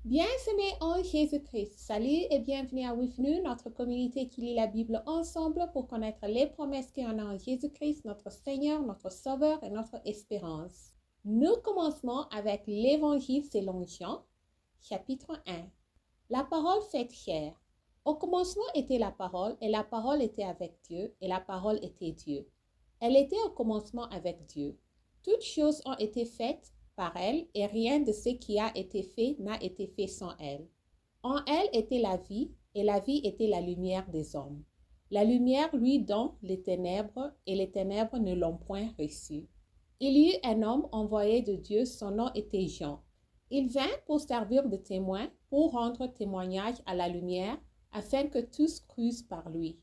Bien-aimés en Jésus-Christ, salut et bienvenue à With Nous, notre communauté qui lit la Bible ensemble pour connaître les promesses qu'il y en a en Jésus-Christ, notre Seigneur, notre Sauveur et notre espérance. Nous commençons avec l'Évangile selon Jean, chapitre 1. La parole faite chair. Au commencement était la parole, et la parole était avec Dieu, et la parole était Dieu. Elle était au commencement avec Dieu. Toutes choses ont été faites par elle, et rien de ce qui a été fait n'a été fait sans elle. En elle était la vie, et la vie était la lumière des hommes. La lumière lui dans les ténèbres, et les ténèbres ne l'ont point reçue. Il y eut un homme envoyé de Dieu, son nom était Jean. Il vint pour servir de témoin, pour rendre témoignage à la lumière, afin que tous crussent par lui.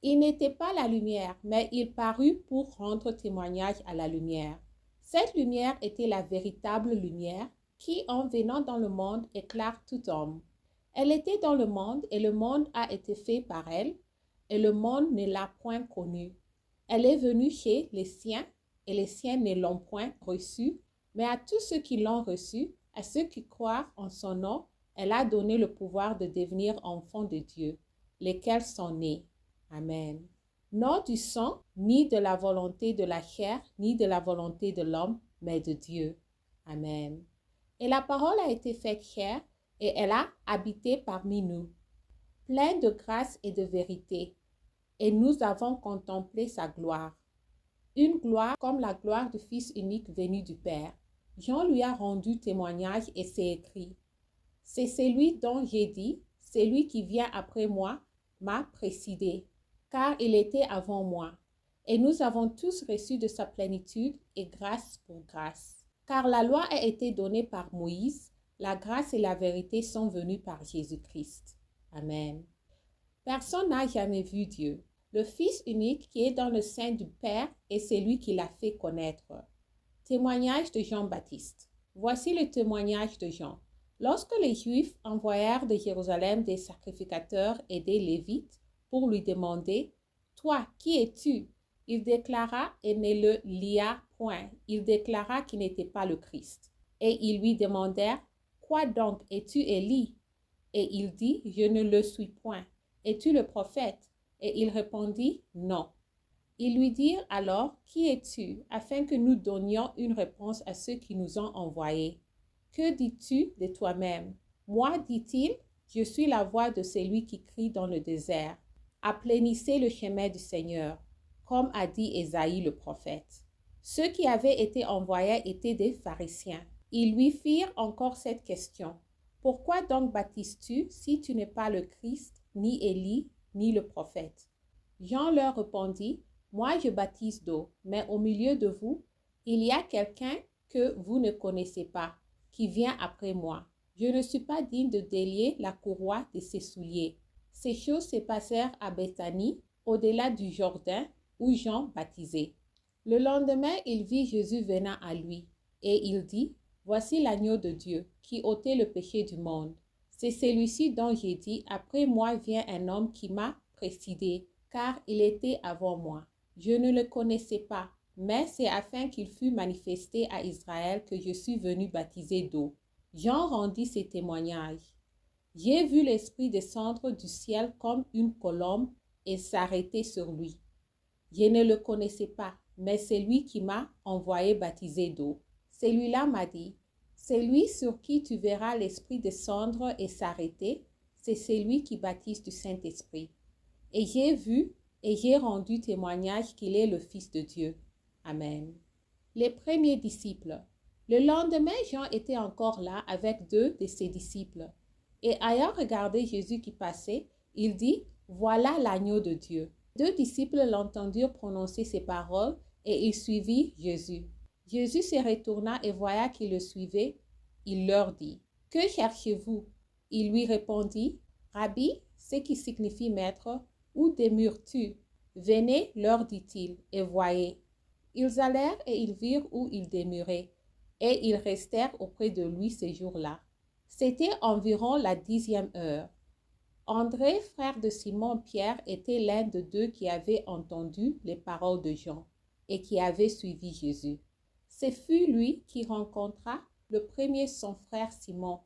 Il n'était pas la lumière, mais il parut pour rendre témoignage à la lumière. Cette lumière était la véritable lumière qui, en venant dans le monde, éclaire tout homme. Elle était dans le monde et le monde a été fait par elle, et le monde ne l'a point connue. Elle est venue chez les siens, et les siens ne l'ont point reçue, mais à tous ceux qui l'ont reçue, à ceux qui croient en son nom, elle a donné le pouvoir de devenir enfants de Dieu, lesquels sont nés. Amen. Non du sang, ni de la volonté de la chair, ni de la volonté de l'homme, mais de Dieu. Amen. Et la parole a été faite chair, et elle a habité parmi nous, pleine de grâce et de vérité. Et nous avons contemplé sa gloire. Une gloire comme la gloire du Fils unique venu du Père. Jean lui a rendu témoignage et c'est écrit. C'est celui dont j'ai dit, celui qui vient après moi m'a précédé, car il était avant moi. Et nous avons tous reçu de sa plénitude et grâce pour grâce. Car la loi a été donnée par Moïse, la grâce et la vérité sont venues par Jésus-Christ. Amen. Personne n'a jamais vu Dieu. Le Fils unique qui est dans le sein du Père est celui qui l'a fait connaître. Témoignage de Jean-Baptiste. Voici le témoignage de Jean. Lorsque les Juifs envoyèrent de Jérusalem des sacrificateurs et des Lévites pour lui demander « Toi, qui es-tu » il déclara et ne le lia point. Il déclara qu'il n'était pas le Christ. Et ils lui demandèrent « Quoi donc, es-tu Élie » Et il dit « Je ne le suis point. Es-tu le prophète » Et il répondit « Non. » Ils lui dirent alors « Qui es-tu » afin que nous donnions une réponse à ceux qui nous ont envoyés. Que dis-tu de toi-même? Moi, dit-il, je suis la voix de celui qui crie dans le désert. Aplanissez le chemin du Seigneur, comme a dit Ésaïe le prophète. Ceux qui avaient été envoyés étaient des pharisiens. Ils lui firent encore cette question. Pourquoi donc baptises-tu si tu n'es pas le Christ, ni Élie, ni le prophète? Jean leur répondit, moi je baptise d'eau, mais au milieu de vous, il y a quelqu'un que vous ne connaissez pas, qui vient après moi. Je ne suis pas digne de délier la courroie de ses souliers. Ces choses se passèrent à Béthanie, au-delà du Jourdain, où Jean baptisait. Le lendemain, il vit Jésus venant à lui, et il dit, voici l'agneau de Dieu, qui ôtait le péché du monde. C'est celui-ci dont j'ai dit, après moi vient un homme qui m'a précédé, car il était avant moi. Je ne le connaissais pas, mais c'est afin qu'il fût manifesté à Israël que je suis venu baptiser d'eau. Jean rendit ses témoignages. J'ai vu l'Esprit descendre du ciel comme une colombe et s'arrêter sur lui. Je ne le connaissais pas, mais c'est lui qui m'a envoyé baptiser d'eau. Celui-là m'a dit, celui sur qui tu verras l'Esprit descendre et s'arrêter, c'est celui qui baptise du Saint-Esprit. Et j'ai vu et j'ai rendu témoignage qu'il est le Fils de Dieu. Amen. Les premiers disciples. Le lendemain, Jean était encore là avec 2 de ses disciples. Et ayant regardé Jésus qui passait, il dit, voilà l'agneau de Dieu. 2 disciples l'entendirent prononcer ces paroles et il suivit Jésus. Jésus se retourna et voya qu'ils le suivaient. Il leur dit, que cherchez-vous? Il lui répondit, Rabbi, ce qui signifie maître, où demeures-tu? Venez, leur dit-il, et voyez. Ils allèrent et ils virent où il demeurait, et ils restèrent auprès de lui ce jour-là. C'était environ la 10e heure. André, frère de Simon-Pierre, était l'un de 2 qui avaient entendu les paroles de Jean et qui avait suivi Jésus. Ce fut lui qui rencontra le premier son frère Simon.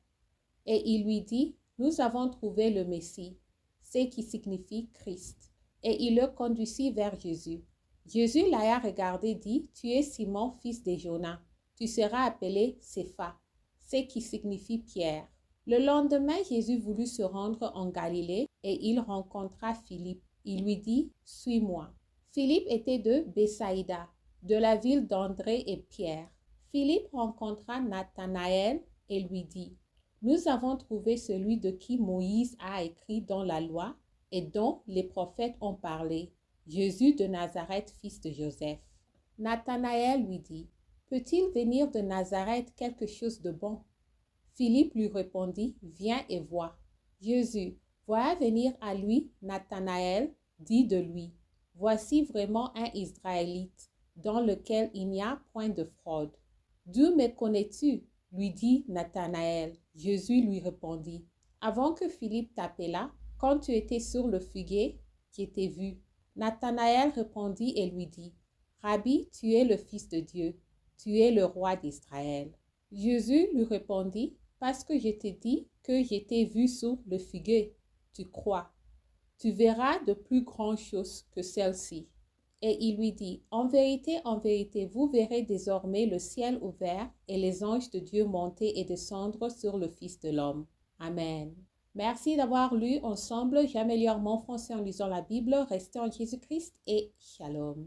Et il lui dit, nous avons trouvé le Messie, ce qui signifie Christ. Et il le conduisit vers Jésus. Jésus l'ayant regardé dit, tu es Simon, fils de Jonas. Tu seras appelé Cépha, ce qui signifie Pierre. Le lendemain, Jésus voulut se rendre en Galilée et il rencontra Philippe. Il lui dit, suis-moi. Philippe était de Bethsaïda, de la ville d'André et Pierre. Philippe rencontra Nathanaël et lui dit, nous avons trouvé celui de qui Moïse a écrit dans la loi et dont les prophètes ont parlé, Jésus de Nazareth, fils de Joseph. Nathanaël lui dit, peut-il venir de Nazareth quelque chose de bon? Philippe lui répondit, viens et vois. Jésus, voyant venir à lui Nathanaël, dit de lui, voici vraiment un Israélite, dans lequel il n'y a point de fraude. D'où me connais-tu? Lui dit Nathanaël. Jésus lui répondit, avant que Philippe t'appelât, quand tu étais sur le figuier, je t'ai vu. Nathanaël répondit et lui dit, Rabbi, tu es le Fils de Dieu, tu es le roi d'Israël. Jésus lui répondit, parce que je t'ai dit que je t'ai vu sur le figuier, tu crois. Tu verras de plus grandes choses que celles-ci. Et il lui dit, en vérité, vous verrez désormais le ciel ouvert et les anges de Dieu monter et descendre sur le Fils de l'homme. Amen. Merci d'avoir lu ensemble. J'améliore mon français en lisant la Bible. Restez en Jésus-Christ et shalom.